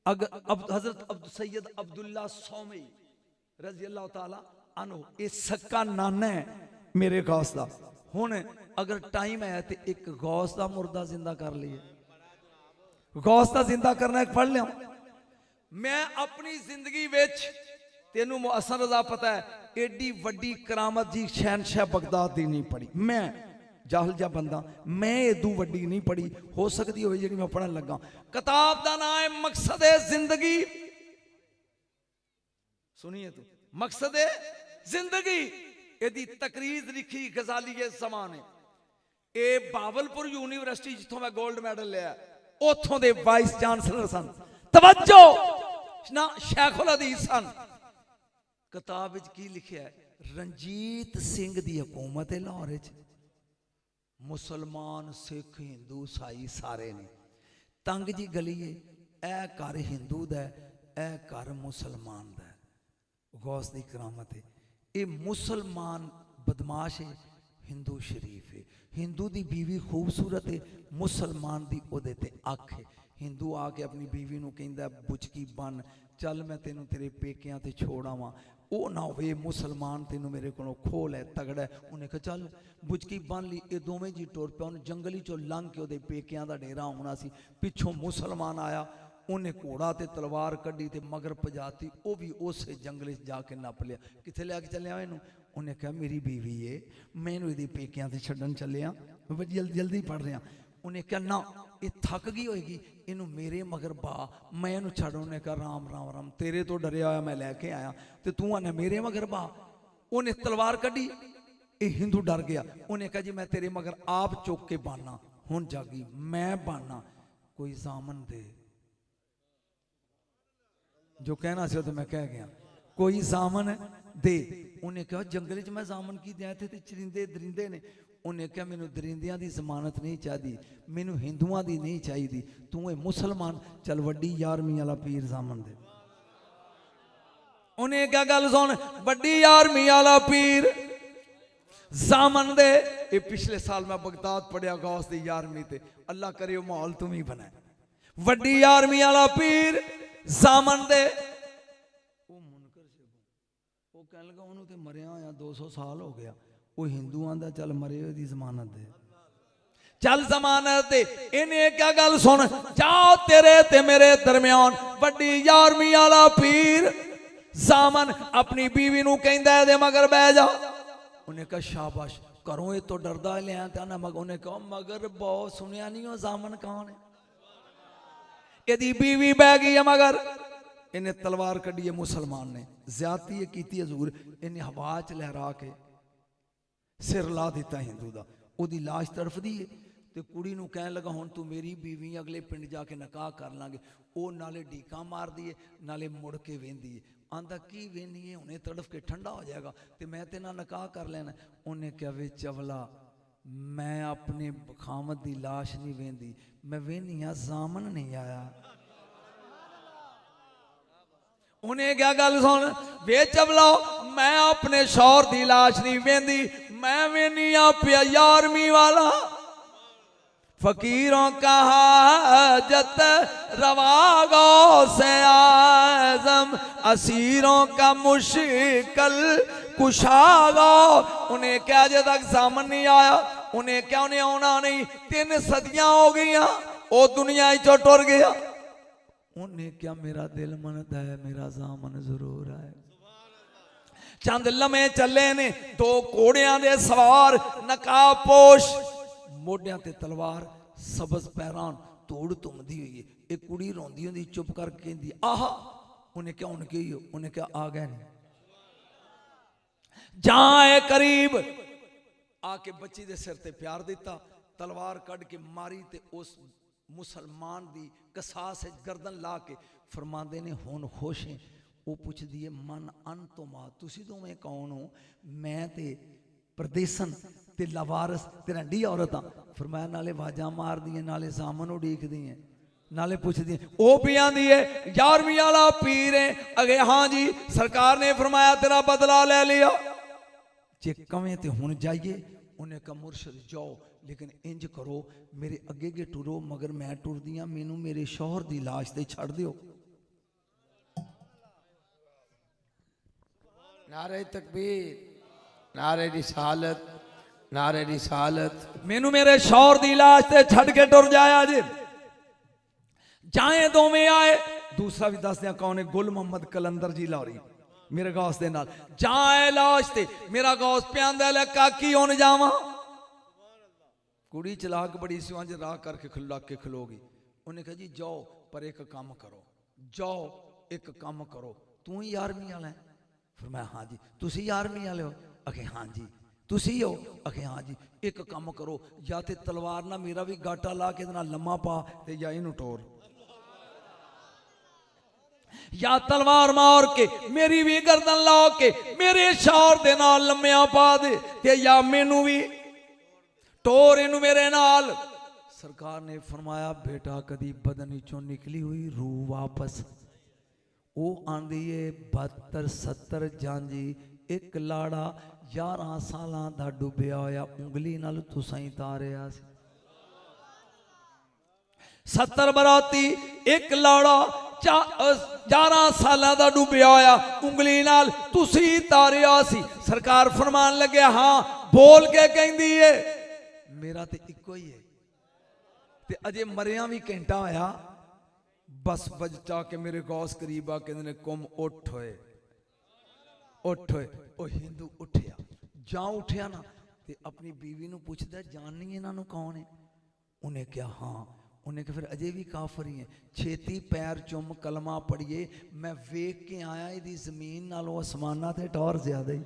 हजरत सैयद अब्दुल्ला सौमी रजी अल्लाह तआला अनु ये सक्का नाना है मेरे गौस का। हुण अगर टाइम है तो एक गौस का मुर्दा जिंदा कर लिए, गौस का जिंदा करना एक पढ़ लिया। मैं अपनी जिंदगी विच तेनू मुअस्सर रज़ा पता है एडी वड्डी करामत जी शहनशाह बगदाद दी नहीं पढ़ी। मैं जाहल जा बंदा, मैं एदू वड्डी नहीं पढ़ी, हो सकती हो जी मैं पढ़न लगा। किताब का नाम है मकसद जिंदगी। सुनिए तो मकसद जिंदगी, एदी तकरीर लिखी गजाली ज़मान ने। ये बावलपुर यूनिवर्सिटी जिथों मैं गोल्ड मैडल लिया उथों दे वाइस चांसलर सन। तवज्जो ना शेखुल हदीस सन। किताब की लिखा है रंजीत सिंह दी हुकूमत है लाहौर च। मुसलमान सिख हिंदू ईसाई सारे ने तंग जी गली है। ए घर हिंदू दा ए घर मुसलमान दा। गौस दी करामत है। ये मुसलमान बदमाश है, हिंदू शरीफ है। हिंदू दी बीवी खूबसूरत है, मुसलमान दी ओदे ते अख है। हिंदू आके अपनी बीवी नूं कहंदा बुचकी बन चल मैं तेनों तेरे पेकियां ते छोड़ आवां। वो ना हो मुसलमान तेनों मेरे को खोल है तगड़ा है। उन्हें कहा चल बुचकी बन ली। ये दोवें जी टुर पे उन्हें जंगली चो लंघ के ओदे पेकियां दा डेरा होना सी। पिछों मुसलमान आया, उन्हें घोड़ा ते तलवार कड्डी ते मगर भजाती। वो भी उस जंगल जाके नप लिया। किथे लिया के चलिया इनू? उन्हें कहा मेरी बीवी है, मैं इनू इहदी पेकियां ते छड्डन चलिया, जल्दी जल्दी पढ़ रहा। उन्हें कहा ना ये थक गई होएगी, इनू मेरे मगर बा, मैं इनू छड़। उन्हें कहा राम राम राम, तेरे तो डरिया होया मैं लैके आया तो तू आने मेरे मगर बा। उन्हें तलवार कड्डी, ये हिंदू डर गया। उन्हें कहा जी मैं तेरे मगर आप चुक के बाना। हुण जागी मैं बाना, कोई जामन दे। जो कहना सी तो मैं कह गया, कोई जामन दे। उन्हें कहा जंगल च मैं जामन की दिया थे चरिंदे दरिंदे ने। उन्हें कहा मैनू दरिंदियां की जमानत नहीं चाहिए, मैनू हिंदुआं की नहीं चाहिए, तू है मुसलमान, चल वड्डी 11वीं वाला पीर जामन दे। उन्हें क्या गल सुन, वड्डी 11वीं वाला पीर जामन दे। ये पिछले साल मैं बगदाद पढ़िया गौस दी 11वीं ते। अल्लाह करे वो माहौल तुम ही बनाए। वड्डी 11वीं वाला पीर जामन दे। वो मुनकर से वो कह लगा उन्होंने तो मरिया होया 200 साल हो गया। वो हिंदू आंदा चल मरे दी जमानत दे, चल जमानत दे। इन्हें क्या गल सुन, जाओ तेरे ते मेरे दरम्यान वड्डी 11वीं वाला पीर जामन अपनी बीवी नू कहंदा है दे मगर बह जा। उन्हें कहा शाबाश, घरों ये तो डरदा लिया था ना मगर। उन्हें कहा मगर बहुत सुनिया नहीं हो जामन कौन है? यदि बीवी बह गई है मगर। इन्हें तलवार कड़ी है मुसलमान ने, ज्यादती की हजूर। इन्हें हवा च लहरा के सिर ला दिता हिंदू का। ओदी लाश तड़फदी है तो कुड़ी नूं कहन लगा हुण तू मेरी बीवी, अगले पिंड जाके निकाह कर लांगे। वो नाले ढीका मार दी है नाले मुड़ के वेंदी है। आंदा की वेंदी है, हुणे तड़फ के ठंडा हो जाएगा तो मैं ते नाल निकाह कर लेना। उन्हें कहा वे चवला, मैं अपने खामद की लाश नहीं वेंदी, मैं वेंदी हाँ जामन नहीं आया। उन्हें क्या गल सुन, वे चवलाओ मैं अपने शौहर की लाश नहीं वेंदी, मैं वेनी आ पिया 11वीं वाला। फकीरों का हाजत रवा गौ से आजम, असीरों का मुश्किल कुशा गो। उन्हें क्या अजे तक जामन नहीं आया? उन्हें क्या उन्हें आना नहीं? 3 सदियां हो गई, वो दुनिया चो टुर गया। उन्हें क्या मेरा दिल मनता है मेरा जामन जरूर है। चंद लम्हे चले ने, 2 घोड़ियां दे सवार, नकाबपोश, मोढियां ते तलवार, सबज पैरान, धूड़ धुमदी हुई है। एक कुड़ी रोंदी होंदी चुप करके कहंदी आहा। उन्हें क्या उनके ही हो? उन्हें क्या आ गए नहीं? जाए करीब आके बच्ची दे सिर ते प्यार दिता, तलवार कड़ के मारी ते उस मुसलमान दी कसास गर्दन ला के फरमाते ने हुण खुश है। वो पुछदी है मन अन तो मां, तुसी दोवें कौन हो? मैं ते परदेसन ते लवारस ते रंडी औरत हाँ। फरमाया नाले वाजा मार दी नाले जामन उड़ीक दी है नाले पुछदी है। वो भी आंदी है 11वीं वाला पीर है। अगे हाँ जी सरकार ने फरमाया तेरा बदला ले लिया। जे कवें ते हुण जाइए। उन्हें कहा मुर्शद जाओ, लेकिन इंज करो मेरे अगे अगे टुरो, मगर मैं टुरदी हाँ, मैनू मेरे शौहर की लाश ते छड़ दियो। नारे तकबीर, नारे रिसालत, नारे रिसालत। मैनू मेरे शौर दी लाश ते छड़ के टुर जाया जे जाए दोवें आए। दूसरा भी दस दिया कौन है, गुल मोहम्मद कलंदर जी लाहौरी मेरे गौस दे नाल जाए लाश ते मेरा गौस प्यांदा ले काकी हुन जावा। कुड़ी चलाक बड़ी सी वहां राह करके खिला के खलोगी। उन्हें कहा जी जाओ पर एक काम करो, जाओ एक काम करो, तू ही आर्मी वाला है? फिर मैं हाँ जी। तुसी आर्मी वाले हो? अखे हाँ जी। तुसी हो? अखे हाँ जी। एक काम करो, या ते तलवार ना मेरा भी गाटा ला के ना लम्मा पा ते या इनू टोर, या तलवार मार के मेरी भी गर्दन ला के मेरे शौर दे नाल लम्मिया पा दे ते या मैनू भी टोर इनू मेरे नाल। सरकार ने फरमाया बेटा कदी बदन चों निकली हुई रूह वापस वो आंदी है 72-70 जांजी एक लाड़ा 11 सालां दा डुबिया होया उंगली नाल तुसां ही तारिया सी। 70 बराती एक लाड़ा 11 सालां दा डुबिया होया उंगली नाल तुसी तारिया सी। सरकार फरमान लगे हाँ बोल के कहंदी है मेरा ते इको ही है ते अजे मरिया भी घंटा होया बस बजटा के मेरे गौस करीब आके ने कुम उठ होए, उठ होए। ओ हिंदू उठिया जा उठिया ना ते अपनी बीवी नू पूछदा जाननी इन्हां नू कौन है? उन्हें क्या हाँ। उन्हें कि फिर अजे भी काफर ही है, छेती पैर चुम कलमा पढ़िए, मैं वेख के आया इहदी जमीन नालों आसमाना ते टौर ज्यादा ही।